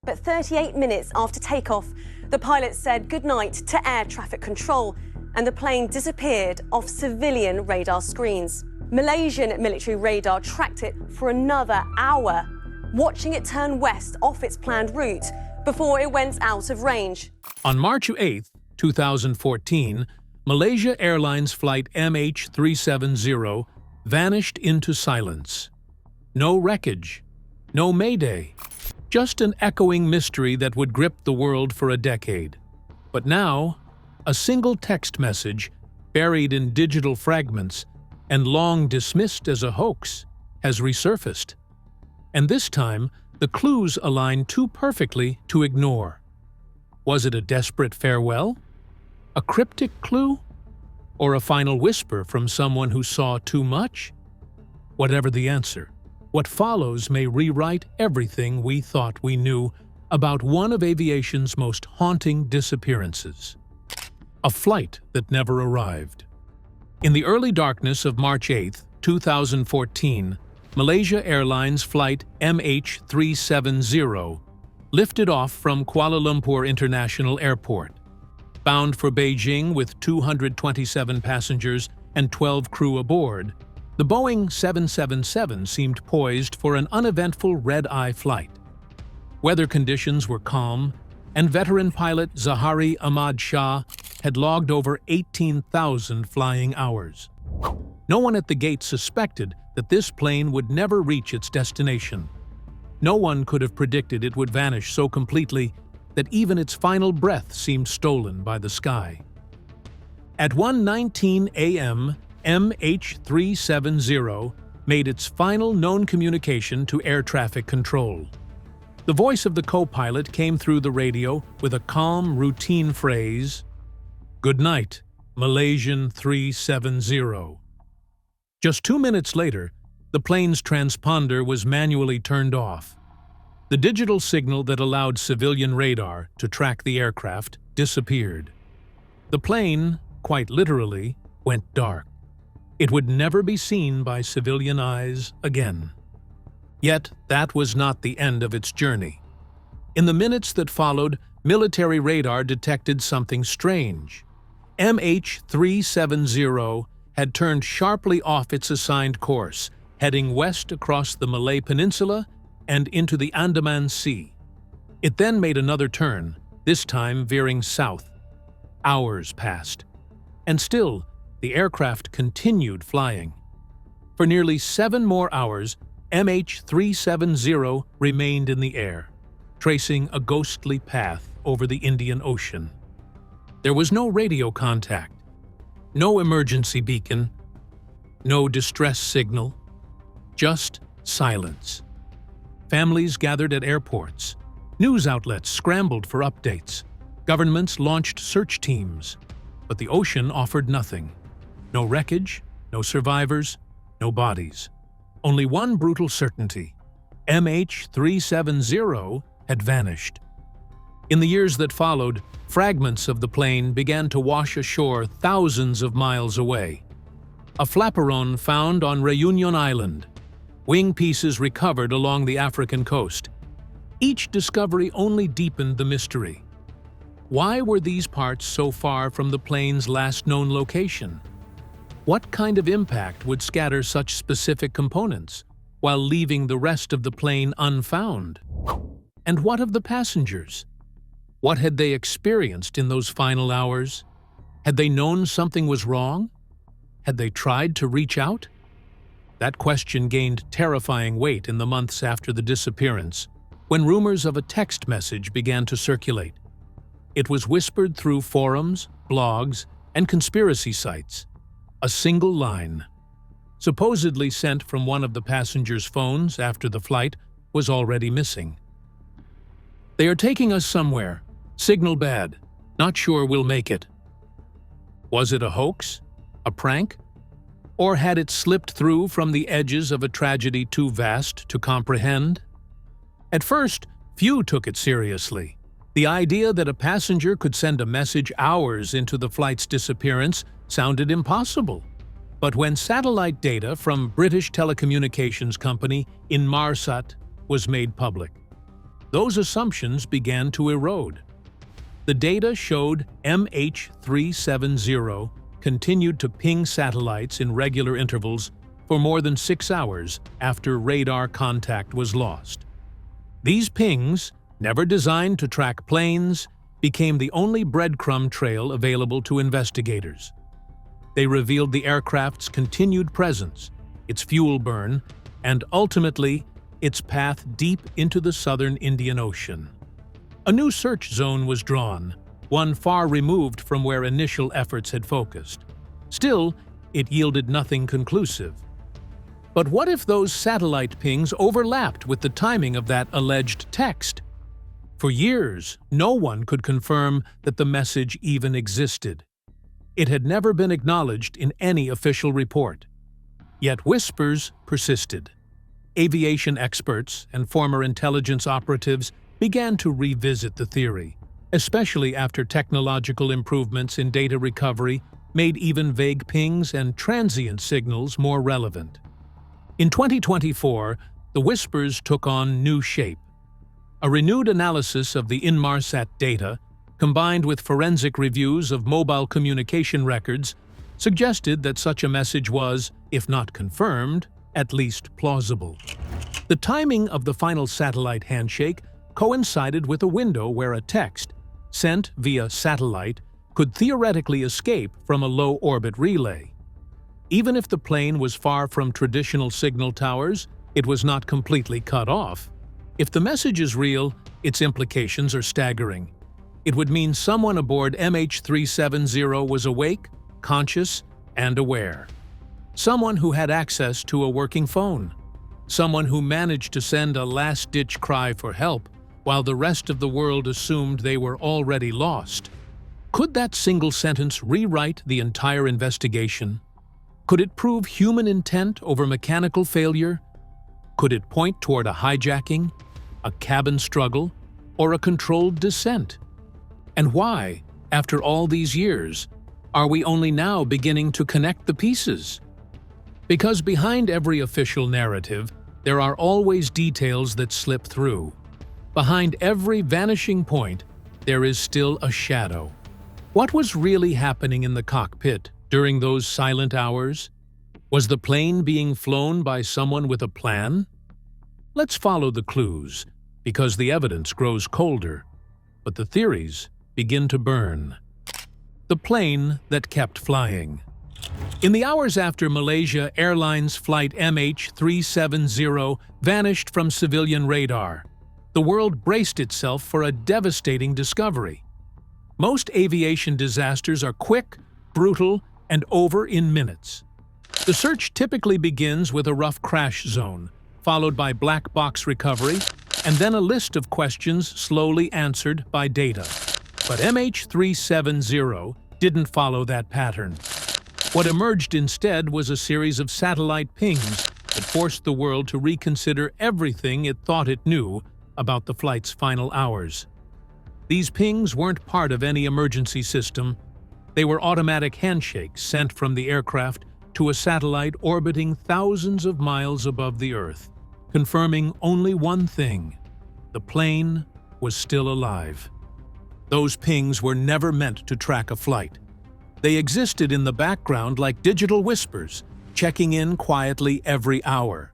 But 38 minutes after takeoff, the pilot said goodnight to air traffic control, and the plane disappeared off civilian radar screens. Malaysian military radar tracked it for another hour, watching it turn west off its planned route before it went out of range. On March 8, 2014, Malaysia Airlines Flight MH370 vanished into silence. No wreckage, no mayday, just an echoing mystery that would grip the world for a decade. But now, a single text message, buried in digital fragments and long dismissed as a hoax, has resurfaced. And this time, the clues align too perfectly to ignore. Was it a desperate farewell? A cryptic clue? Or a final whisper from someone who saw too much? Whatever the answer, what follows may rewrite everything we thought we knew about one of aviation's most haunting disappearances. A flight that never arrived. In the early darkness of March 8, 2014, Malaysia Airlines Flight MH370 lifted off from Kuala Lumpur International Airport, bound for Beijing with 227 passengers and 12 crew aboard. The Boeing 777 seemed poised for an uneventful red-eye flight. Weather conditions were calm, and veteran pilot Zahari Ahmad Shah had logged over 18,000 flying hours. No one at the gate suspected that this plane would never reach its destination. No one could have predicted it would vanish so completely that even its final breath seemed stolen by the sky. At 1:19 a.m., MH370 made its final known communication to air traffic control. The voice of the co-pilot came through the radio with a calm, routine phrase, "Good night, Malaysian 370." Just 2 minutes later, the plane's transponder was manually turned off. The digital signal that allowed civilian radar to track the aircraft disappeared. The plane, quite literally, went dark. It would never be seen by civilian eyes again. Yet, that was not the end of its journey. In the minutes that followed, military radar detected something strange. MH370 had turned sharply off its assigned course, heading west across the Malay Peninsula and into the Andaman Sea. It then made another turn, this time veering south. Hours passed, and still, the aircraft continued flying. For nearly 7 more hours, MH370 remained in the air, tracing a ghostly path over the Indian Ocean. There was no radio contact, no emergency beacon, no distress signal, just silence. Families gathered at airports. News outlets scrambled for updates. Governments launched search teams. But the ocean offered nothing. No wreckage, no survivors, no bodies. Only one brutal certainty: MH370 had vanished. In the years that followed, fragments of the plane began to wash ashore thousands of miles away. A flaperon found on Reunion Island. Wing pieces recovered along the African coast. Each discovery only deepened the mystery. Why were these parts so far from the plane's last known location? What kind of impact would scatter such specific components, while leaving the rest of the plane unfound? And what of the passengers? What had they experienced in those final hours? Had they known something was wrong? Had they tried to reach out? That question gained terrifying weight in the months after the disappearance, when rumors of a text message began to circulate. It was whispered through forums, blogs, and conspiracy sites. A single line, supposedly sent from one of the passengers' phones after the flight, was already missing. "They are taking us somewhere. Signal bad. Not sure we'll make it." Was it a hoax? A prank? Or had it slipped through from the edges of a tragedy too vast to comprehend? At first, few took it seriously. The idea that a passenger could send a message hours into the flight's disappearance sounded impossible. But when satellite data from British telecommunications company Inmarsat was made public, those assumptions began to erode. The data showed MH370 continued to ping satellites in regular intervals for more than 6 hours after radar contact was lost. These pings, never designed to track planes, became the only breadcrumb trail available to investigators. They revealed the aircraft's continued presence, its fuel burn, and ultimately, its path deep into the southern Indian Ocean. A new search zone was drawn, one far removed from where initial efforts had focused. Still, it yielded nothing conclusive. But what if those satellite pings overlapped with the timing of that alleged text? For years, no one could confirm that the message even existed. It had never been acknowledged in any official report. Yet whispers persisted. Aviation experts and former intelligence operatives began to revisit the theory, especially after technological improvements in data recovery made even vague pings and transient signals more relevant. In 2024, the whispers took on new shape. A renewed analysis of the Inmarsat data, combined with forensic reviews of mobile communication records, suggested that such a message was, if not confirmed, at least plausible. The timing of the final satellite handshake coincided with a window where a text, sent via satellite, could theoretically escape from a low-orbit relay. Even if the plane was far from traditional signal towers, it was not completely cut off. If the message is real, its implications are staggering. It would mean someone aboard MH370 was awake, conscious, and aware. Someone who had access to a working phone. Someone who managed to send a last-ditch cry for help while the rest of the world assumed they were already lost. Could that single sentence rewrite the entire investigation? Could it prove human intent over mechanical failure? Could it point toward a hijacking, a cabin struggle, or a controlled descent? And why, after all these years, are we only now beginning to connect the pieces? Because behind every official narrative, there are always details that slip through. Behind every vanishing point, there is still a shadow. What was really happening in the cockpit during those silent hours? Was the plane being flown by someone with a plan? Let's follow the clues, because the evidence grows colder, but the theories begin to burn. The plane that kept flying. In the hours after Malaysia Airlines Flight MH370 vanished from civilian radar, the world braced itself for a devastating discovery. Most aviation disasters are quick, brutal, and over in minutes. The search typically begins with a rough crash zone, followed by black box recovery, and then a list of questions slowly answered by data. But MH370 didn't follow that pattern. What emerged instead was a series of satellite pings that forced the world to reconsider everything it thought it knew about the flight's final hours. These pings weren't part of any emergency system. They were automatic handshakes sent from the aircraft to a satellite orbiting thousands of miles above the Earth, confirming only one thing: the plane was still alive. Those pings were never meant to track a flight. They existed in the background like digital whispers, checking in quietly every hour.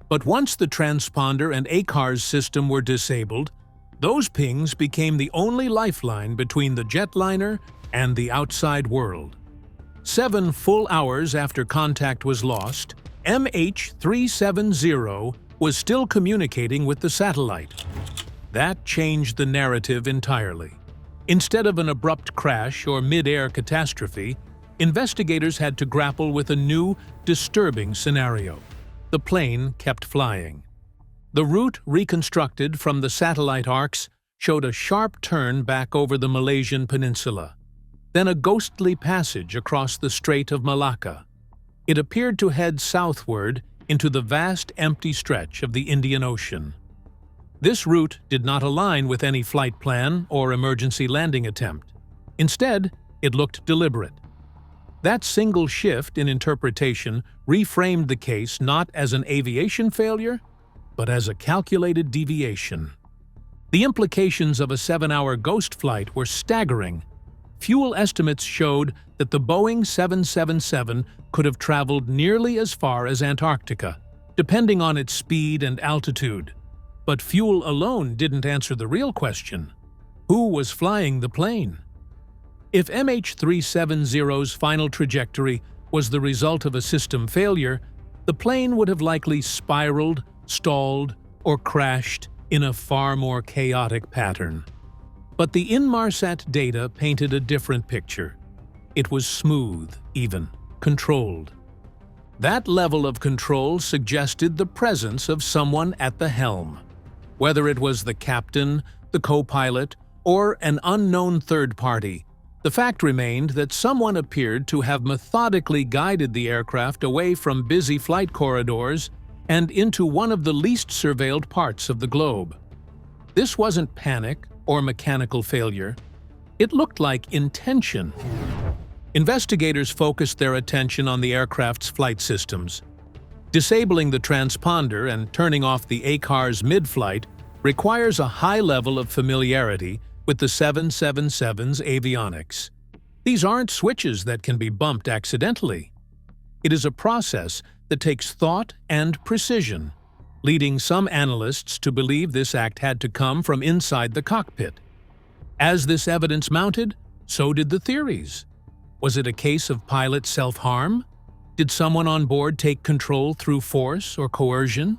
But once the transponder and ACARS system were disabled, those pings became the only lifeline between the jetliner and the outside world. 7 full hours after contact was lost, MH370 was still communicating with the satellite. That changed the narrative entirely. Instead of an abrupt crash or mid-air catastrophe, investigators had to grapple with a new, disturbing scenario. The plane kept flying. The route reconstructed from the satellite arcs showed a sharp turn back over the Malaysian peninsula, then a ghostly passage across the Strait of Malacca. It appeared to head southward into the vast empty stretch of the Indian Ocean. This route did not align with any flight plan or emergency landing attempt. Instead, it looked deliberate. That single shift in interpretation reframed the case not as an aviation failure, but as a calculated deviation. The implications of a 7-hour ghost flight were staggering. Fuel estimates showed that the Boeing 777 could have traveled nearly as far as Antarctica, depending on its speed and altitude. But fuel alone didn't answer the real question: who was flying the plane? If MH370's final trajectory was the result of a system failure, the plane would have likely spiraled, stalled, or crashed in a far more chaotic pattern. But the Inmarsat data painted a different picture. It was smooth, even, controlled. That level of control suggested the presence of someone at the helm. Whether it was the captain, the co-pilot, or an unknown third party, the fact remained that someone appeared to have methodically guided the aircraft away from busy flight corridors and into one of the least surveilled parts of the globe. This wasn't panic or mechanical failure. It looked like intention. Investigators focused their attention on the aircraft's flight systems. Disabling the transponder and turning off the ACARS mid-flight requires a high level of familiarity with the 777's avionics. These aren't switches that can be bumped accidentally. It is a process that takes thought and precision, leading some analysts to believe this act had to come from inside the cockpit. As this evidence mounted, so did the theories. Was it a case of pilot self-harm? Did someone on board take control through force or coercion?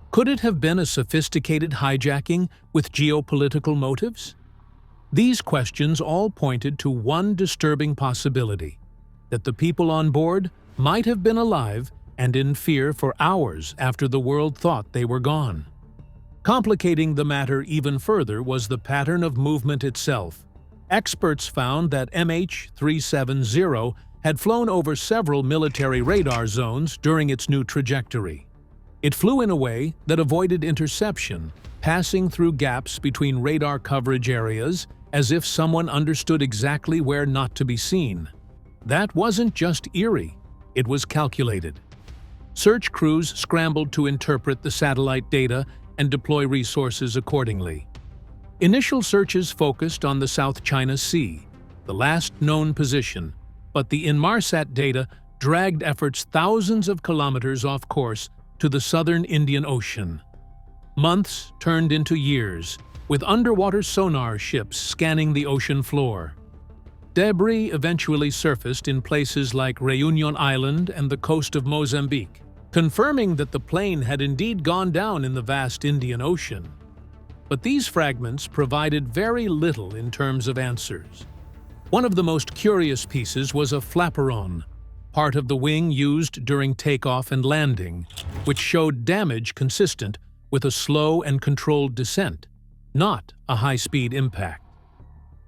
Could it have been a sophisticated hijacking with geopolitical motives? These questions all pointed to one disturbing possibility: that the people on board might have been alive and in fear for hours after the world thought they were gone. Complicating the matter even further was the pattern of movement itself. Experts found that MH370 had flown over several military radar zones during its new trajectory. It flew in a way that avoided interception, passing through gaps between radar coverage areas as if someone understood exactly where not to be seen. That wasn't just eerie, it was calculated. Search crews scrambled to interpret the satellite data and deploy resources accordingly. Initial searches focused on the South China Sea, the last known position, but the Inmarsat data dragged efforts thousands of kilometers off course to the southern Indian Ocean. Months turned into years, with underwater sonar ships scanning the ocean floor. Debris eventually surfaced in places like Reunion Island and the coast of Mozambique, confirming that the plane had indeed gone down in the vast Indian Ocean. But these fragments provided very little in terms of answers. One of the most curious pieces was a flaperon, part of the wing used during takeoff and landing, which showed damage consistent with a slow and controlled descent, not a high-speed impact.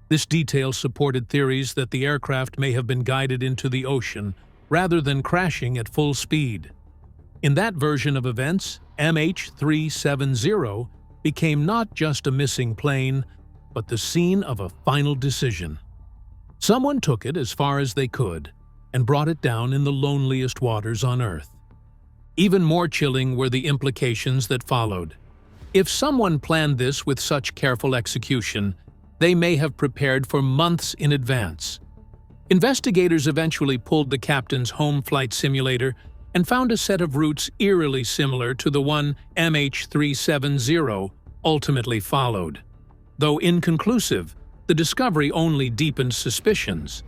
This detail supported theories that the aircraft may have been guided into the ocean rather than crashing at full speed. In that version of events, MH370 became not just a missing plane, but the scene of a final decision. Someone took it as far as they could and brought it down in the loneliest waters on Earth. Even more chilling were the implications that followed. If someone planned this with such careful execution, they may have prepared for months in advance. Investigators eventually pulled the captain's home flight simulator and found a set of routes eerily similar to the one MH370 ultimately followed. Though inconclusive, the discovery only deepened suspicions.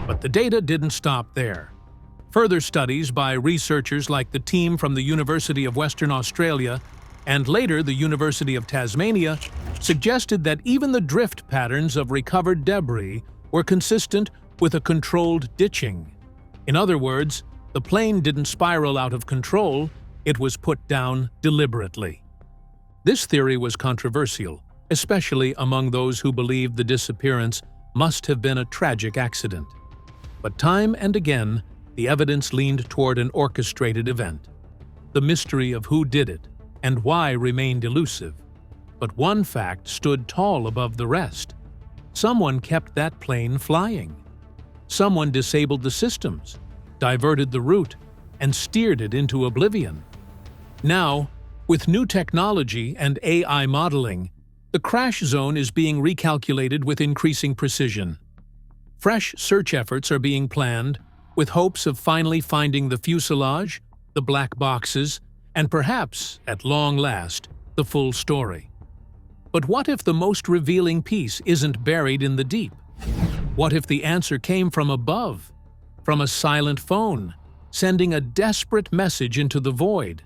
But the data didn't stop there. Further studies by researchers like the team from the University of Western Australia and later the University of Tasmania suggested that even the drift patterns of recovered debris were consistent with a controlled ditching. In other words, the plane didn't spiral out of control, it was put down deliberately. This theory was controversial, especially among those who believed the disappearance must have been a tragic accident. But time and again, the evidence leaned toward an orchestrated event. The mystery of who did it and why remained elusive. But one fact stood tall above the rest. Someone kept that plane flying. Someone disabled the systems, diverted the route, and steered it into oblivion. Now, with new technology and AI modeling, The crash zone is being recalculated with increasing precision. Fresh search efforts are being planned, with hopes of finally finding the fuselage, the black boxes, and perhaps, at long last, the full story. But what if the most revealing piece isn't buried in the deep? What if the answer came from above, from a silent phone, sending a desperate message into the void?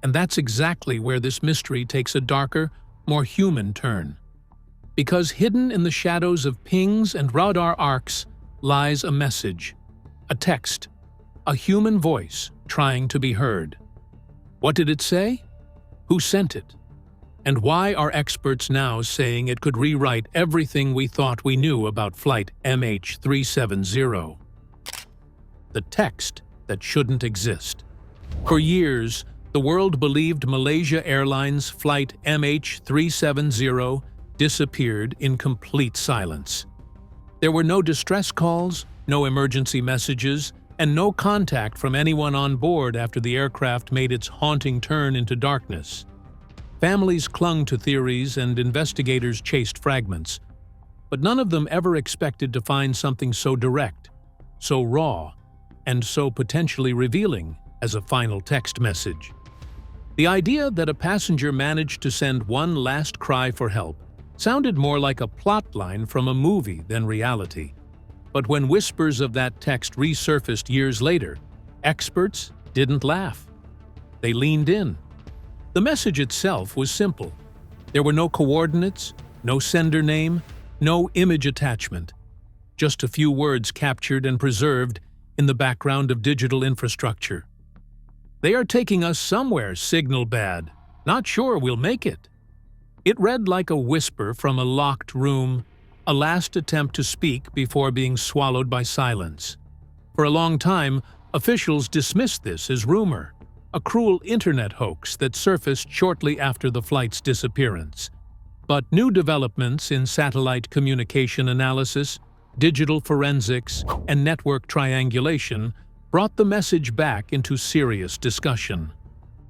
And that's exactly where this mystery takes a darker, more human turn. Because hidden in the shadows of pings and radar arcs lies a message, a text, a human voice trying to be heard. What did it say? Who sent it? And why are experts now saying it could rewrite everything we thought we knew about Flight MH370? The text that shouldn't exist. For years, the world believed Malaysia Airlines Flight MH370 disappeared in complete silence. There were no distress calls, no emergency messages, and no contact from anyone on board after the aircraft made its haunting turn into darkness. Families clung to theories and investigators chased fragments, but none of them ever expected to find something so direct, so raw, and so potentially revealing as a final text message. The idea that a passenger managed to send one last cry for help sounded more like a plotline from a movie than reality. But when whispers of that text resurfaced years later, experts didn't laugh. They leaned in. The message itself was simple. There were no coordinates, no sender name, no image attachment. Just a few words captured and preserved in the background of digital infrastructure. "They are taking us somewhere, signal bad. Not sure we'll make it." It read like a whisper from a locked room, a last attempt to speak before being swallowed by silence. For a long time, officials dismissed this as rumor, a cruel internet hoax that surfaced shortly after the flight's disappearance. But new developments in satellite communication analysis, digital forensics, and network triangulation brought the message back into serious discussion.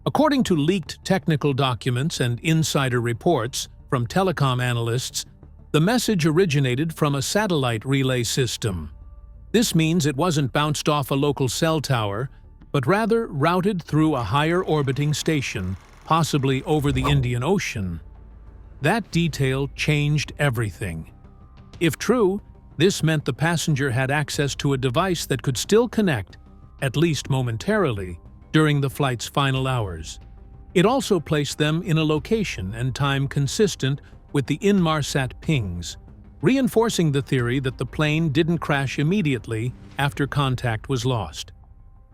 According to leaked technical documents and insider reports from telecom analysts, the message originated from a satellite relay system. This means it wasn't bounced off a local cell tower, but rather routed through a higher orbiting station, possibly over the Indian Ocean. That detail changed everything. If true, this meant the passenger had access to a device that could still connect, at least momentarily, during the flight's final hours. It also placed them in a location and time consistent with the Inmarsat pings, reinforcing the theory that the plane didn't crash immediately after contact was lost.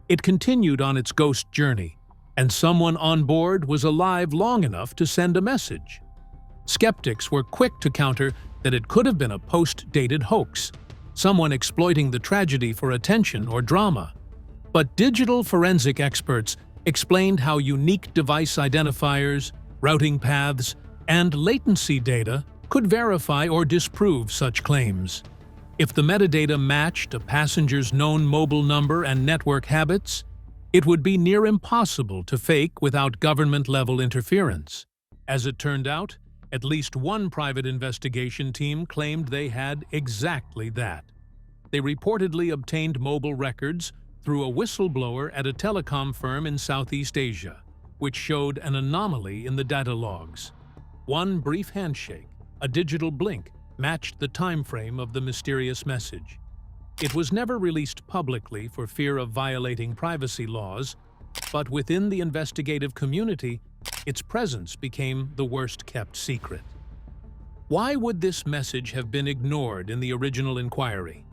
It continued on its ghost journey, and someone on board was alive long enough to send a message. Skeptics were quick to counter that it could have been a post-dated hoax, someone exploiting the tragedy for attention or drama. But digital forensic experts explained how unique device identifiers, routing paths, and latency data could verify or disprove such claims. If the metadata matched a passenger's known mobile number and network habits, it would be near impossible to fake without government-level interference. As it turned out, at least one private investigation team claimed they had exactly that. They reportedly obtained mobile records through a whistleblower at a telecom firm in Southeast Asia, which showed an anomaly in the data logs. One brief handshake, a digital blink, matched the time frame of the mysterious message. It was never released publicly for fear of violating privacy laws, but within the investigative community, its presence became the worst-kept secret. Why would this message have been ignored in the original inquiry?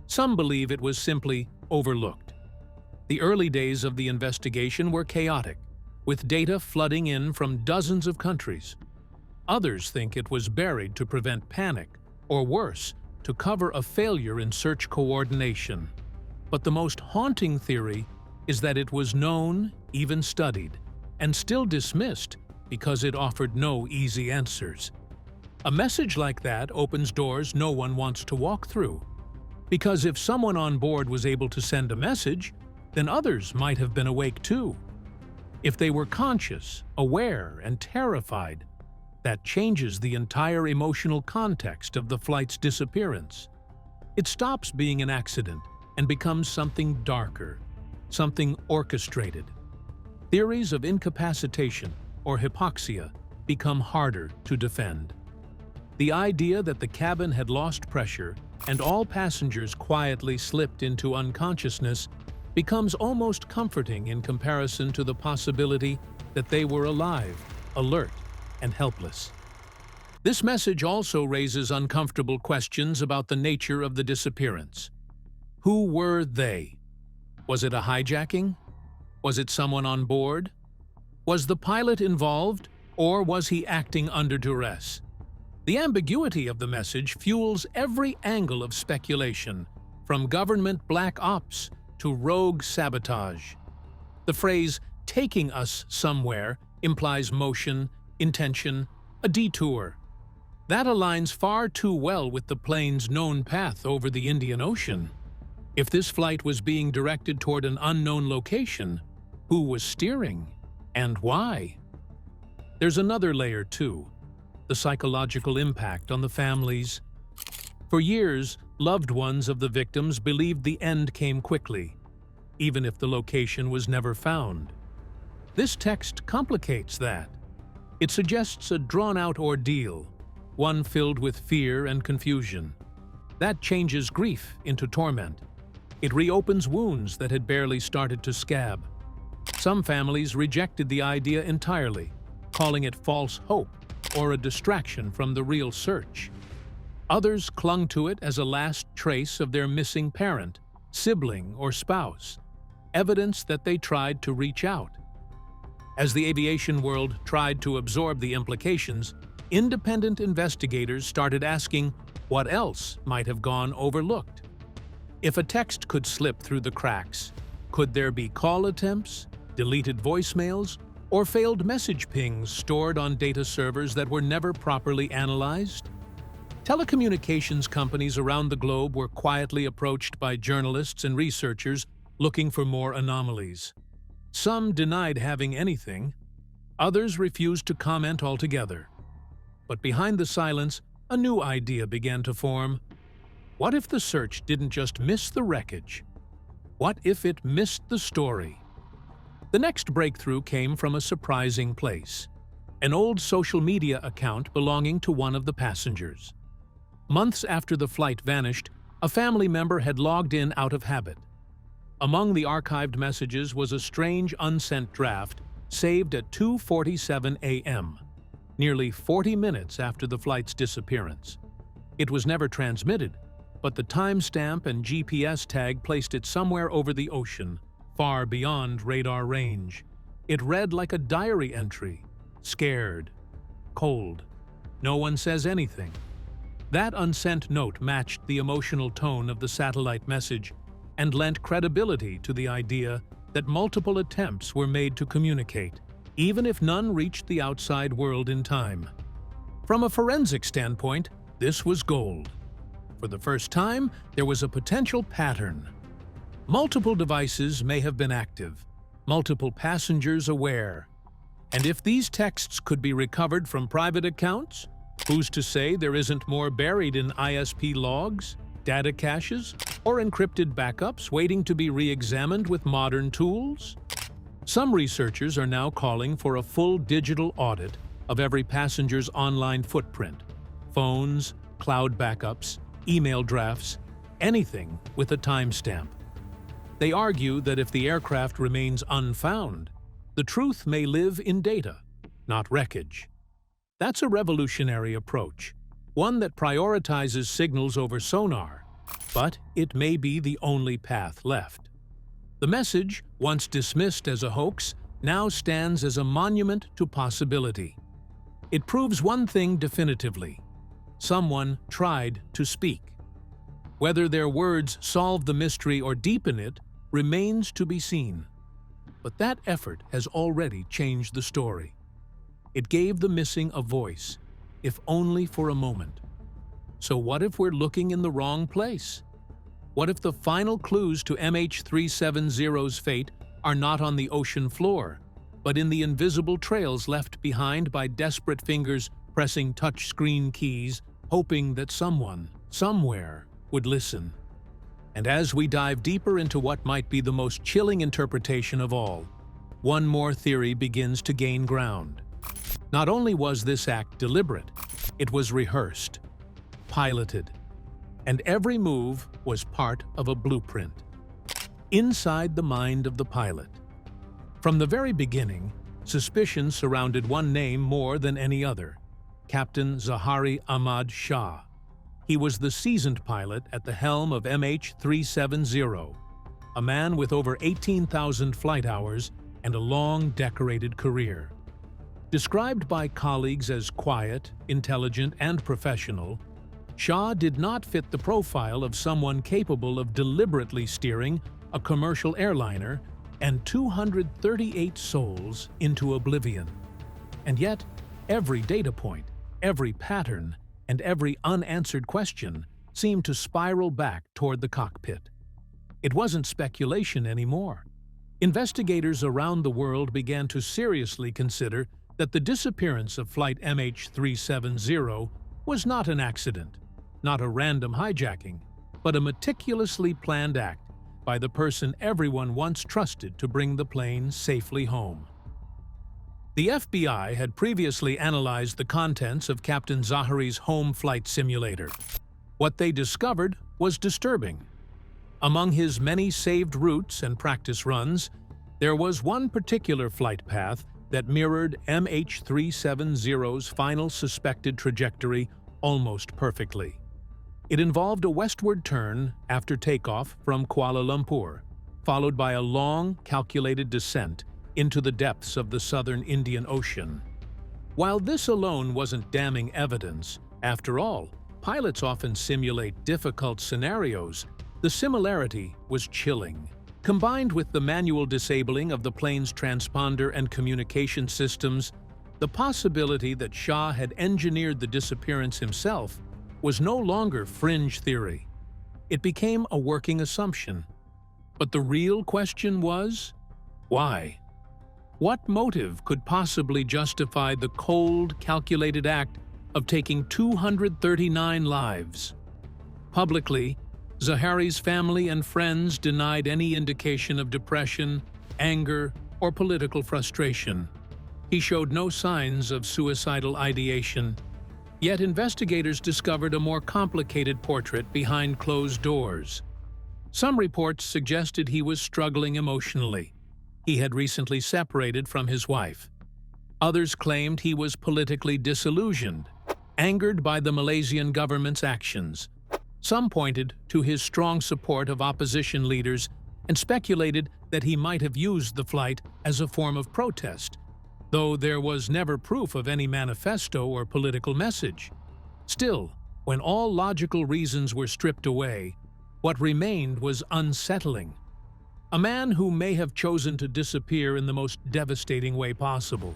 Some believe it was simply overlooked. The early days of the investigation were chaotic, with data flooding in from dozens of countries. Others think it was buried to prevent panic, or worse, to cover a failure in search coordination. But the most haunting theory is that it was known, even studied, and still dismissed because it offered no easy answers. A message like that opens doors no one wants to walk through. Because if someone on board was able to send a message, then others might have been awake too. If they were conscious, aware, and terrified, That changes the entire emotional context of the flight's disappearance. It stops being an accident and becomes something darker, something orchestrated. Theories of incapacitation or hypoxia become harder to defend. The idea that the cabin had lost pressure and all passengers quietly slipped into unconsciousness becomes almost comforting in comparison to the possibility that they were alive, alert, and helpless. This message also raises uncomfortable questions about the nature of the disappearance. Who were they? Was it a hijacking? Was it someone on board? Was the pilot involved, or was he acting under duress? The ambiguity of the message fuels every angle of speculation, from government black ops to rogue sabotage. The phrase, "taking us somewhere," implies motion, intention, a detour. That aligns far too well with the plane's known path over the Indian Ocean. If this flight was being directed toward an unknown location, who was steering, and why? There's another layer too, the psychological impact on the families. For years, loved ones of the victims believed the end came quickly, even if the location was never found. This text complicates that. It suggests a drawn-out ordeal, one filled with fear and confusion. That changes grief into torment. It reopens wounds that had barely started to scab. Some families rejected the idea entirely, calling it false hope or a distraction from the real search. Others clung to it as a last trace of their missing parent, sibling, or spouse, evidence that they tried to reach out. As the aviation world tried to absorb the implications, independent investigators started asking what else might have gone overlooked. If a text could slip through the cracks, could there be call attempts, deleted voicemails, or failed message pings stored on data servers that were never properly analyzed? Telecommunications companies around the globe were quietly approached by journalists and researchers looking for more anomalies. Some denied having anything, others refused to comment altogether. But behind the silence, a new idea began to form. What if the search didn't just miss the wreckage? What if it missed the story? The next breakthrough came from a surprising place, an old social media account belonging to one of the passengers. Months after the flight vanished, a family member had logged in out of habit. Among the archived messages was a strange unsent draft saved at 2:47 a.m., nearly 40 minutes after the flight's disappearance. It was never transmitted, but the timestamp and GPS tag placed it somewhere over the ocean, far beyond radar range. It read like a diary entry: scared, cold, no one says anything. That unsent note matched the emotional tone of the satellite message and lent credibility to the idea that multiple attempts were made to communicate, even if none reached the outside world in time. From a forensic standpoint, this was gold. For the first time, there was a potential pattern. Multiple devices may have been active, multiple passengers aware. And if these texts could be recovered from private accounts, who's to say there isn't more buried in ISP logs, data caches, or encrypted backups waiting to be re-examined with modern tools? Some researchers are now calling for a full digital audit of every passenger's online footprint: phones, cloud backups, email drafts, anything with a timestamp. They argue that if the aircraft remains unfound, the truth may live in data, not wreckage. That's a revolutionary approach, one that prioritizes signals over sonar, but it may be the only path left. The message, once dismissed as a hoax, now stands as a monument to possibility. It proves one thing definitively: someone tried to speak. Whether their words solve the mystery or deepen it remains to be seen. But that effort has already changed the story. It gave the missing a voice, if only for a moment. So what if we're looking in the wrong place? What if the final clues to MH370's fate are not on the ocean floor, but in the invisible trails left behind by desperate fingers pressing touch-screen keys, hoping that someone, somewhere, would listen. And as we dive deeper into what might be the most chilling interpretation of all, one more theory begins to gain ground. Not only was this act deliberate, it was rehearsed, piloted, and every move was part of a blueprint. Inside the mind of the pilot. From the very beginning, suspicion surrounded one name more than any other: Captain Zahari Ahmad Shah. He was the seasoned pilot at the helm of MH370, a man with over 18,000 flight hours and a long, decorated career. Described by colleagues as quiet, intelligent, and professional, Shah did not fit the profile of someone capable of deliberately steering a commercial airliner and 238 souls into oblivion. And yet, every data point, every pattern, and every unanswered question seemed to spiral back toward the cockpit. It wasn't speculation anymore. Investigators around the world began to seriously consider that the disappearance of Flight MH370 was not an accident, not a random hijacking, but a meticulously planned act by the person everyone once trusted to bring the plane safely home. The FBI had previously analyzed the contents of Captain Zahari's home flight simulator. What they discovered was disturbing. Among his many saved routes and practice runs, there was one particular flight path that mirrored MH370's final suspected trajectory almost perfectly. It involved a westward turn after takeoff from Kuala Lumpur, followed by a long, calculated descent into the depths of the southern Indian Ocean. While this alone wasn't damning evidence, after all, pilots often simulate difficult scenarios, the similarity was chilling. Combined with the manual disabling of the plane's transponder and communication systems, the possibility that Shah had engineered the disappearance himself was no longer fringe theory. It became a working assumption. But the real question was, why? What motive could possibly justify the cold, calculated act of taking 239 lives? Publicly, Zahari's family and friends denied any indication of depression, anger, or political frustration. He showed no signs of suicidal ideation. Yet investigators discovered a more complicated portrait behind closed doors. Some reports suggested he was struggling emotionally. He had recently separated from his wife. Others claimed he was politically disillusioned, angered by the Malaysian government's actions. Some pointed to his strong support of opposition leaders and speculated that he might have used the flight as a form of protest, though there was never proof of any manifesto or political message. Still, when all logical reasons were stripped away, what remained was unsettling. A man who may have chosen to disappear in the most devastating way possible.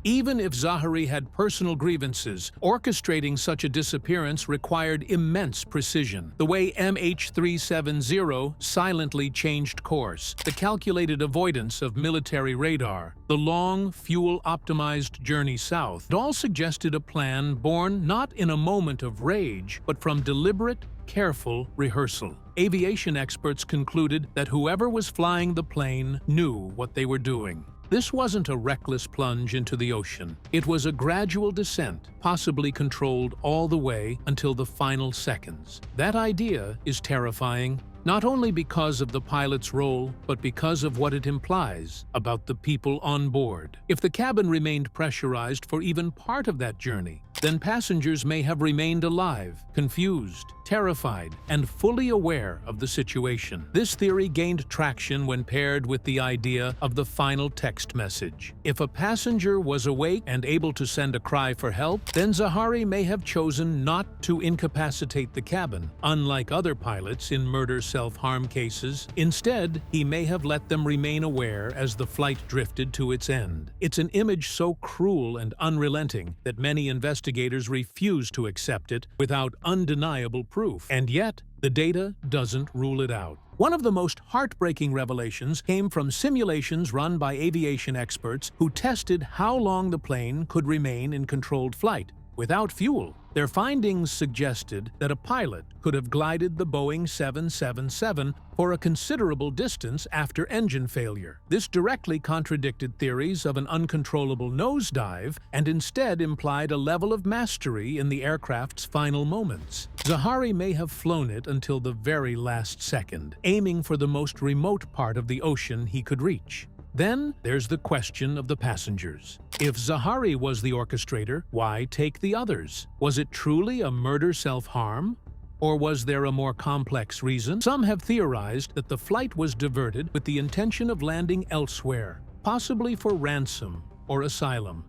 Even if Zahari had personal grievances, orchestrating such a disappearance required immense precision. The way MH370 silently changed course, the calculated avoidance of military radar, the long, fuel-optimized journey south, it all suggested a plan born not in a moment of rage, but from deliberate, careful rehearsal. Aviation experts concluded that whoever was flying the plane knew what they were doing. This wasn't a reckless plunge into the ocean. It was a gradual descent, possibly controlled all the way until the final seconds. That idea is terrifying, not only because of the pilot's role, but because of what it implies about the people on board. If the cabin remained pressurized for even part of that journey, then passengers may have remained alive, confused, terrified, and fully aware of the situation. This theory gained traction when paired with the idea of the final text message. If a passenger was awake and able to send a cry for help, then Zahari may have chosen not to incapacitate the cabin, unlike other pilots in murder self-harm cases. Instead, he may have let them remain aware as the flight drifted to its end. It's an image so cruel and unrelenting that many investigators refuse to accept it without undeniable proof. And yet, the data doesn't rule it out. One of the most heartbreaking revelations came from simulations run by aviation experts who tested how long the plane could remain in controlled flight. without fuel. Their findings suggested that a pilot could have glided the Boeing 777 for a considerable distance after engine failure. This directly contradicted theories of an uncontrollable nosedive and instead implied a level of mastery in the aircraft's final moments. Zaharie may have flown it until the very last second, aiming for the most remote part of the ocean he could reach. Then there's the question of the passengers. If Zaharie was the orchestrator, why take the others? Was it truly a murder self-harm? Or was there a more complex reason? Some have theorized that the flight was diverted with the intention of landing elsewhere, possibly for ransom or asylum,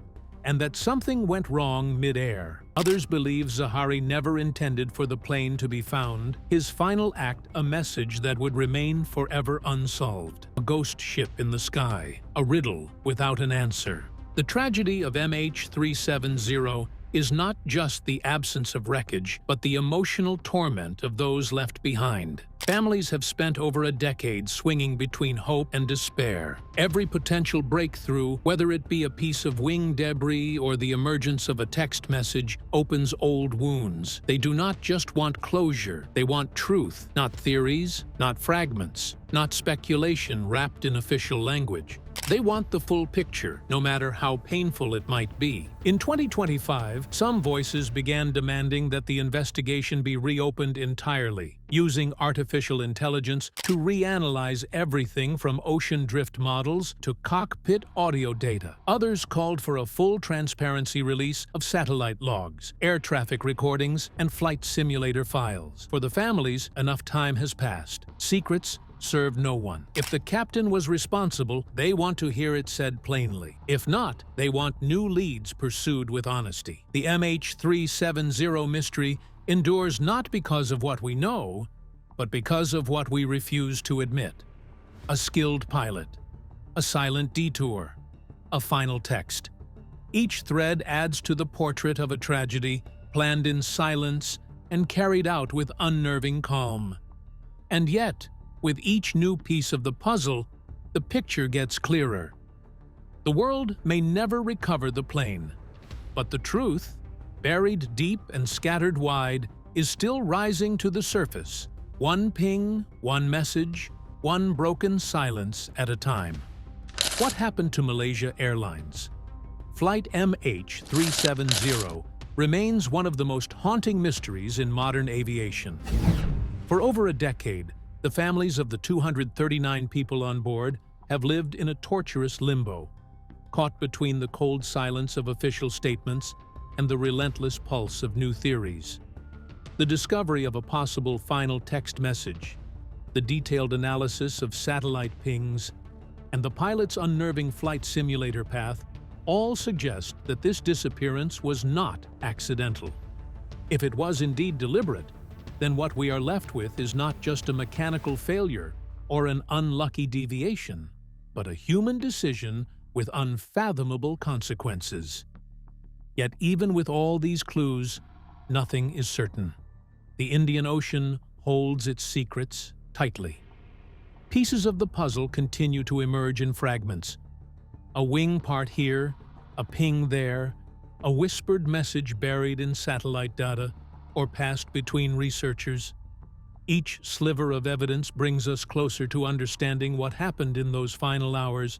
and that something went wrong mid-air. Others believe Zaharie never intended for the plane to be found, his final act a message that would remain forever unsolved. A ghost ship in the sky, a riddle without an answer. The tragedy of MH370 is not just the absence of wreckage, but the emotional torment of those left behind. Families have spent over a decade swinging between hope and despair. Every potential breakthrough, whether it be a piece of wing debris or the emergence of a text message, opens old wounds. They do not just want closure, they want truth, not theories, not fragments, not speculation wrapped in official language. They want the full picture, no matter how painful it might be. In 2025, some voices began demanding that the investigation be reopened entirely, using artificial intelligence to reanalyze everything from ocean drift models to cockpit audio data. Others called for a full transparency release of satellite logs, air traffic recordings, and flight simulator files. For the families, enough time has passed. Secrets serve no one. If the captain was responsible, they want to hear it said plainly. If not, they want new leads pursued with honesty. The MH370 mystery endures not because of what we know, but because of what we refuse to admit. A skilled pilot, a silent detour, a final text. Each thread adds to the portrait of a tragedy, planned in silence and carried out with unnerving calm. And yet, with each new piece of the puzzle, the picture gets clearer. The world may never recover the plane, but the truth, buried deep and scattered wide, is still rising to the surface, one ping, one message, one broken silence at a time. What happened to Malaysia Airlines? Flight MH370 remains one of the most haunting mysteries in modern aviation. For over a decade, the families of the 239 people on board have lived in a torturous limbo, caught between the cold silence of official statements and the relentless pulse of new theories. The discovery of a possible final text message, the detailed analysis of satellite pings, and the pilot's unnerving flight simulator path all suggest that this disappearance was not accidental. If it was indeed deliberate, then what we are left with is not just a mechanical failure or an unlucky deviation, but a human decision with unfathomable consequences. Yet even with all these clues, nothing is certain. The Indian Ocean holds its secrets tightly. Pieces of the puzzle continue to emerge in fragments. A wing part here, a ping there, a whispered message buried in satellite data, or passed between researchers. Each sliver of evidence brings us closer to understanding what happened in those final hours,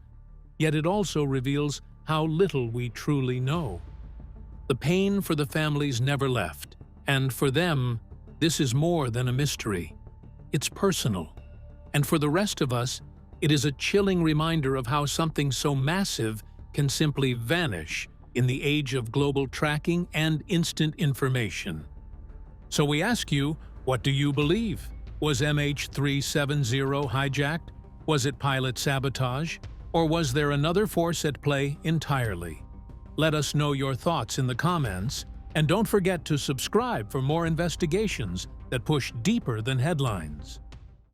yet it also reveals how little we truly know. The pain for the families never left, and for them, this is more than a mystery. It's personal. And for the rest of us, it is a chilling reminder of how something so massive can simply vanish in the age of global tracking and instant information. So we ask you, what do you believe? Was MH370 hijacked? Was it pilot sabotage? Or was there another force at play entirely? Let us know your thoughts in the comments, and don't forget to subscribe for more investigations that push deeper than headlines.